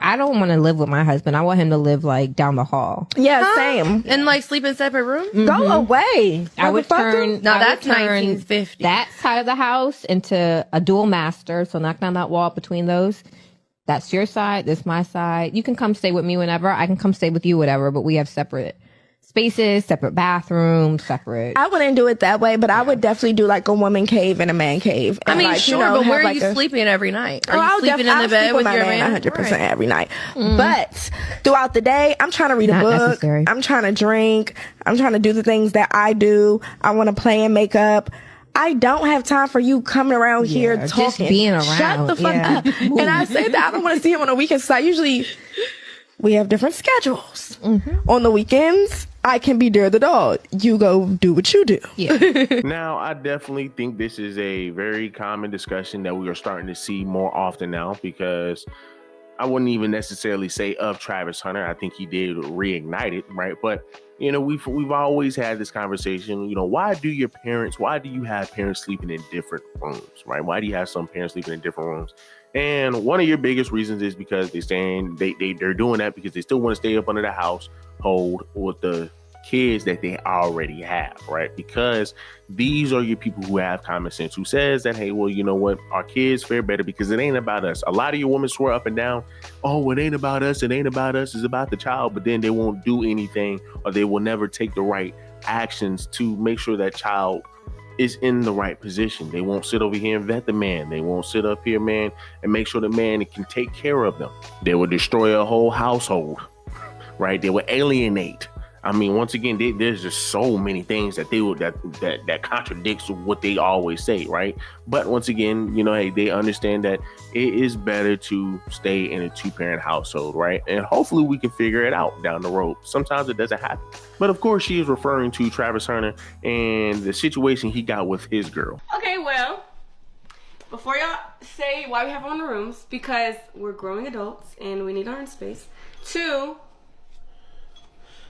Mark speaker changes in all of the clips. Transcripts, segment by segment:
Speaker 1: I don't want to live with my husband. I want him to live like down the hall.
Speaker 2: Yeah, same.
Speaker 3: And like sleep in separate rooms?
Speaker 2: Go away.
Speaker 1: I would turn.
Speaker 3: No,
Speaker 1: I would
Speaker 3: that's
Speaker 1: turn
Speaker 3: 1950.
Speaker 1: that side of the house into a dual master. So knock down that wall between those. That's your side. This my side. You can come stay with me whenever. I can come stay with you, whatever. But we have separate spaces, separate bathrooms, separate.
Speaker 2: I wouldn't do it that way, but I would definitely do like a woman cave and a man cave.
Speaker 3: I
Speaker 2: And
Speaker 3: mean,
Speaker 2: like,
Speaker 3: sure,
Speaker 2: you know,
Speaker 3: but
Speaker 2: have
Speaker 3: where are
Speaker 2: like
Speaker 3: you sleeping every night? Are
Speaker 2: Oh,
Speaker 3: you sleeping in the bed with
Speaker 2: my
Speaker 3: your
Speaker 2: man
Speaker 3: man?
Speaker 2: 100%
Speaker 3: Right.
Speaker 2: every night. But throughout the day, I'm trying to read a
Speaker 1: Not
Speaker 2: book.
Speaker 1: necessary.
Speaker 2: I'm trying to drink. I'm trying to do the things that I do. I want to play and make up. I don't have time for you coming around here
Speaker 1: just
Speaker 2: talking.
Speaker 1: being
Speaker 2: Shut
Speaker 1: around,
Speaker 2: the fuck
Speaker 1: yeah.
Speaker 2: up. And I say that I don't want to see him on the weekends. So I usually, we have different schedules. On the weekends, I can be Dare the dog. You go do what you do.
Speaker 4: Now, I definitely think this is a very common discussion that we are starting to see more often now, because I wouldn't even necessarily say of Travis Hunter. I think he did reignite it, right? But you know, we've always had this conversation. You know, why do you have parents sleeping in different rooms, right? Why do you have some parents sleeping in different rooms? And one of your biggest reasons is because they're doing that because they still want to stay up under the household with the kids that they already have, right? Because these are your people who have common sense, who says that, hey, well, you know what, our kids fare better because it ain't about us. A lot of your women swear up and down, oh, it ain't about us, it's about the child, but then they won't do anything, or they will never take the right actions to make sure that child is in the right position. They won't sit over here and vet the man. They won't sit up here, man, and make sure the man can take care of them. They will destroy a whole household, right? They will alienate. I mean, once again, there's just so many things that that contradicts what they always say, right? But once again, you know, hey, they understand that it is better to stay in a two-parent household, right? And hopefully we can figure it out down the road. Sometimes it doesn't happen. But of course, she is referring to Travis Hunter and the situation he got with his girl.
Speaker 5: Okay, well, before y'all say why we have on the rooms, because we're growing adults and we need our own space. 2,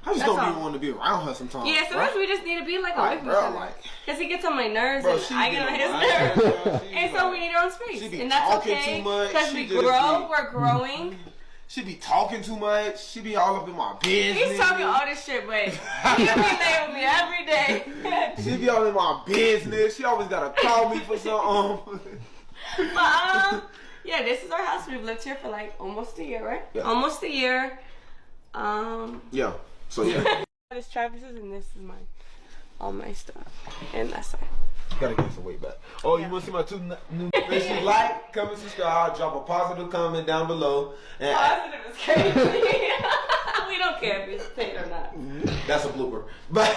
Speaker 6: I just don't even want to be around her sometimes.
Speaker 5: yeah, sometimes we just need to be like away from each
Speaker 6: bro,
Speaker 5: other.
Speaker 6: like,
Speaker 5: Because he gets on my nerves
Speaker 6: bro,
Speaker 5: and
Speaker 6: she's
Speaker 5: I get on
Speaker 6: getting
Speaker 5: his
Speaker 6: on my
Speaker 5: nerves.
Speaker 6: nerves, bro. She's
Speaker 5: And so
Speaker 6: like-
Speaker 5: we need our own space.
Speaker 6: she be
Speaker 5: And that's
Speaker 6: talking
Speaker 5: okay.
Speaker 6: too much.
Speaker 5: Because
Speaker 6: She
Speaker 5: we
Speaker 6: just
Speaker 5: grow,
Speaker 6: be-
Speaker 5: we're growing.
Speaker 6: She be talking too much. She be all up in my business.
Speaker 5: He's talking all this shit, but he gonna be there with me every day.
Speaker 6: She be all in my business. She always gotta call me for something.
Speaker 5: But yeah, this is our house. We've lived here for like almost a year, right?
Speaker 6: Yeah.
Speaker 5: Almost a year.
Speaker 6: Yeah. So yeah.
Speaker 5: This is Travis's and this is mine. All my stuff. And that's mine.
Speaker 6: Gotta get some weight back. Oh, you want to see my 2 new things you like? Comment, subscribe, drop a positive comment down below. And
Speaker 5: Positive is crazy. We don't care if it's paid or not.
Speaker 6: that's a blooper. But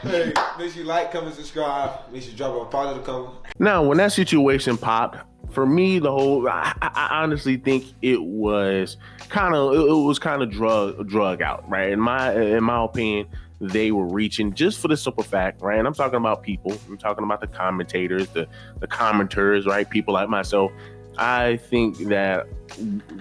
Speaker 6: hey, make sure you like, comment, subscribe. Make sure you drop a positive comment.
Speaker 4: Now, when that situation popped, for me, I honestly think it was kind of drug out, right? In my opinion, they were reaching just for the simple fact, right? And I'm talking about people. I'm talking about the commentators, the commenters, right? People like myself. I think that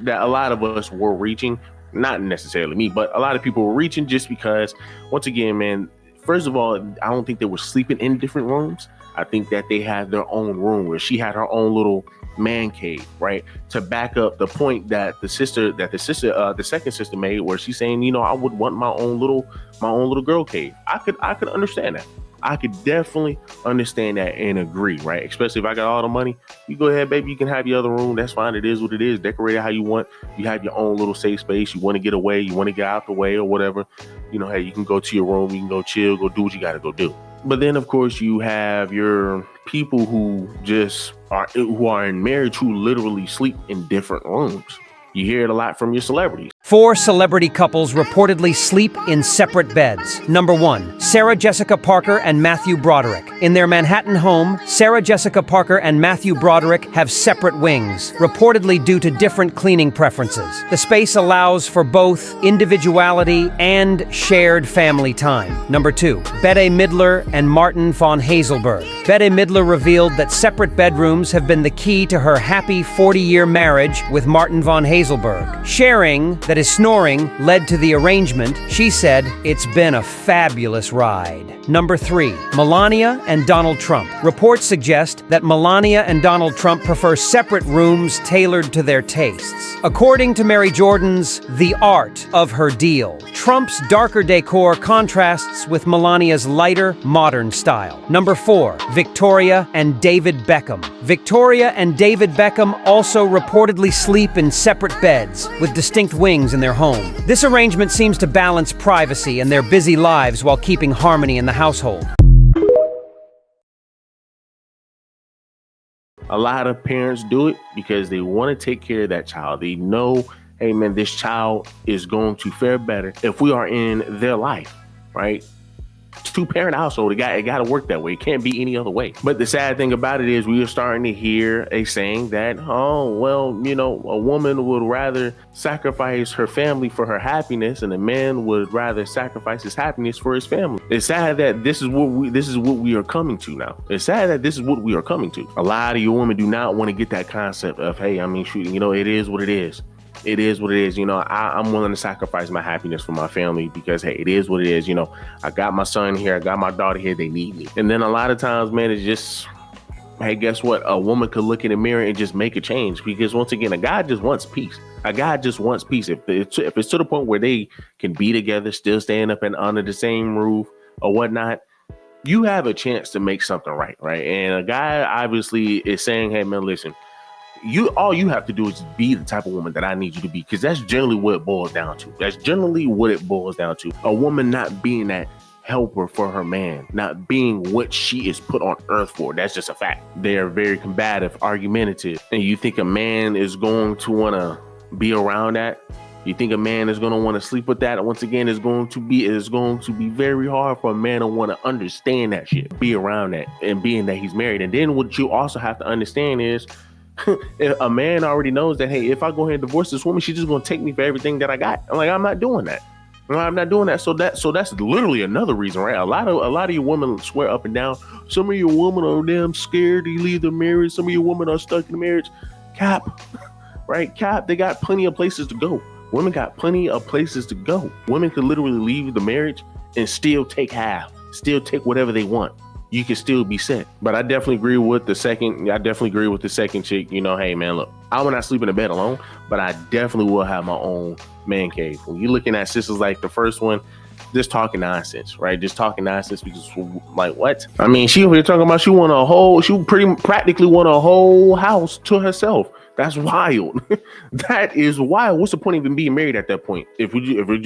Speaker 4: a lot of us were reaching, not necessarily me, but a lot of people were reaching just because, once again, man, first of all, I don't think they were sleeping in different rooms. I think that they had their own room where she had her own little man cave, right? To back up the point that the second sister made, where she's saying, you know, I would want my own little girl cave. I could understand that. I could definitely understand that and agree, right? Especially if I got all the money, you go ahead, baby, you can have your other room. That's fine. It is what it is. Decorate it how you want. You have your own little safe space. You want to get away, you want to get out the way or whatever. You know, hey, you can go to your room, you can go chill, go do what you got to go do. But then, of course, you have your people who are in marriage who literally sleep in different rooms. You hear it a lot from your celebrities.
Speaker 7: 4 celebrity couples reportedly sleep in separate beds. Number 1, Sarah Jessica Parker and Matthew Broderick. In their Manhattan home, Sarah Jessica Parker and Matthew Broderick have separate wings, reportedly due to different cleaning preferences. The space allows for both individuality and shared family time. Number 2, Bette Midler and Martin von Hazelberg. Bette Midler revealed that separate bedrooms have been the key to her happy 40-year marriage with Martin von Hazelberg. Sharing that his snoring led to the arrangement, she said, "It's been a fabulous ride." Number 3, Melania and Donald Trump. Reports suggest that Melania and Donald Trump prefer separate rooms tailored to their tastes. According to Mary Jordan's The Art of Her Deal, Trump's darker decor contrasts with Melania's lighter, modern style. Number 4, Victoria and David Beckham. Victoria and David Beckham also reportedly sleep in separate beds with distinct wings in their home. This arrangement seems to balance privacy and their busy lives while keeping harmony in the household.
Speaker 4: A lot of parents do it because they want to take care of that child. They know, hey man, this child is going to fare better if we are in their life, right? Two-parent household, it got to work that way. It can't be any other way. But the sad thing about it is we are starting to hear a saying that, oh, well, you know, a woman would rather sacrifice her family for her happiness, and a man would rather sacrifice his happiness for his family. It's sad that this is what we are coming to now. It's sad that this is what we are coming to. A lot of you women do not want to get that concept of, hey, I mean, shoot, you know, it is what it is. It is what it is. You know, I'm willing to sacrifice my happiness for my family because, hey, it is what it is. You know, I got my son here. I got my daughter here. They need me. And then a lot of times, man, it's just, hey, guess what? A woman could look in the mirror and just make a change because, once again, a guy just wants peace. A guy just wants peace. If it's to the point where they can be together, still staying up and under the same roof or whatnot, you have a chance to make something right, right? And a guy obviously is saying, hey, man, listen, all you have to do is be the type of woman that I need you to be, because that's generally what it boils down to. That's generally what it boils down to. A woman not being that helper for her man, not being what she is put on earth for. That's just a fact. They are very combative, argumentative. And you think a man is going to want to be around that? You think a man is going to want to sleep with that? Once again, it's going to be very hard for a man to want to understand that shit, be around that, and being that he's married. And then what you also have to understand is, if a man already knows that, hey, if I go ahead and divorce this woman, she's just gonna take me for everything that I got. I'm not doing that. I'm not doing that. So that's literally another reason, right? A lot of you women swear up and down. Some of you women are damn scared to leave the marriage. Some of you women are stuck in the marriage. Cap, right? Cap. They got plenty of places to go. Women got plenty of places to go. Women could literally leave the marriage and still take half, still take whatever they want. You can still be set. But I definitely agree with the second chick. You know, hey man, look, I will not sleep in a bed alone, but I definitely will have my own man cave. When you're looking at sisters like the first one, just talking nonsense, right? Just talking nonsense because, like, what? I mean, she over here talking about she practically want a whole house to herself. That's wild. That is wild. What's the point of even being married at that point? If you're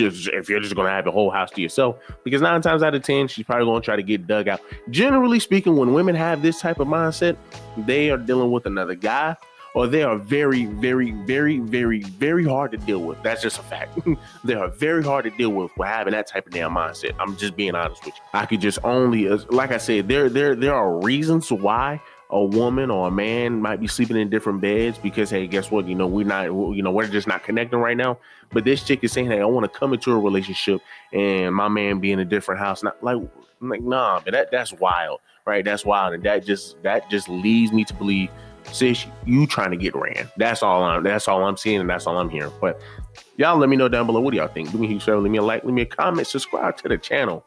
Speaker 4: just gonna have a whole house to yourself, because 9 times out of 10, she's probably gonna try to get dug out. Generally speaking, when women have this type of mindset, they are dealing with another guy, or they are very, very, very, very, very hard to deal with. That's just a fact. They are very hard to deal with having that type of damn mindset. I'm just being honest with you. I could just only, like I said, there are reasons why a woman or a man might be sleeping in different beds because, hey, guess what? You know, we're just not connecting right now. But this chick is saying, hey, I want to come into a relationship and my man be in a different house. Not like nah, but that's wild, right? That's wild. And that just leads me to believe, sis, you trying to get ran. That's all I'm seeing, and that's all I'm hearing. But y'all let me know down below, what do y'all think? Do me a huge favor, leave me a like, leave me a comment, subscribe to the channel.